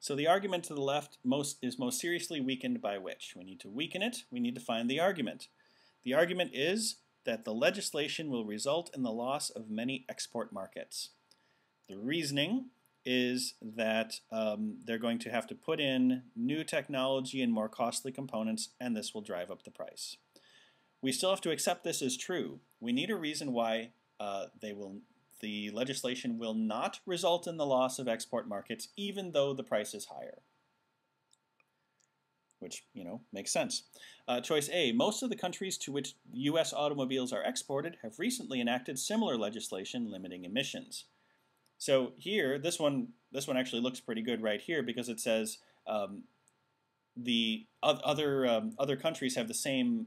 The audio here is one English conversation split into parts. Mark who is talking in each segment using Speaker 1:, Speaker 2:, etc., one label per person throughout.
Speaker 1: So the argument to the left is most seriously weakened by which? We need to weaken it. We need to find the argument. The argument is that the legislation will result in the loss of many export markets. The reasoning is that they're going to have to put in new technology and more costly components, and this will drive up the price. We still have to accept this as true. We need a reason why the legislation will not result in the loss of export markets, even though the price is higher. Which, makes sense. Choice A, most of the countries to which U.S. automobiles are exported have recently enacted similar legislation limiting emissions. So here, this one actually looks pretty good right here because it says the other countries have the same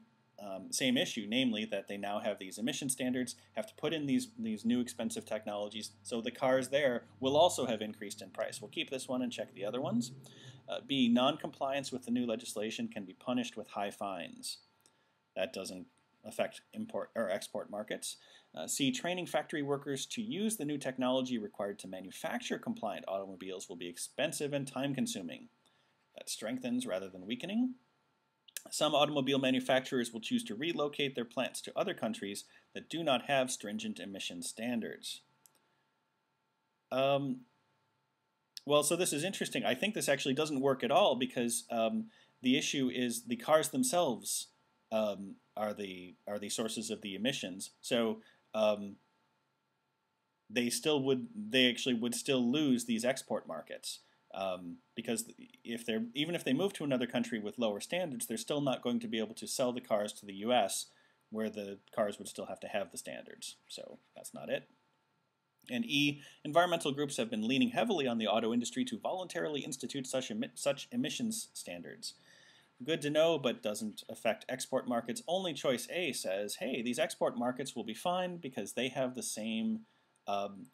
Speaker 1: issue, namely that they now have these emission standards, have to put in these new expensive technologies, so the cars there will also have increased in price. We'll keep this one and check the other ones. B, non-compliance with the new legislation can be punished with high fines. That doesn't affect import or export markets. C, training factory workers to use the new technology required to manufacture compliant automobiles will be expensive and time-consuming. That strengthens rather than weakening. Some automobile manufacturers will choose to relocate their plants to other countries that do not have stringent emission standards. Well, so this is interesting. I think this actually doesn't work at all because the issue is the cars themselves are the sources of the emissions. So they actually would still lose these export markets. Because even if they move to another country with lower standards, they're still not going to be able to sell the cars to the U.S., where the cars would still have to have the standards. So that's not it. And E, environmental groups have been leaning heavily on the auto industry to voluntarily institute such emissions standards. Good to know, but doesn't affect export markets. Only choice A says, hey, these export markets will be fine because they have the same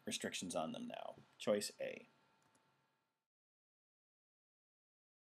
Speaker 1: restrictions on them now. Choice A.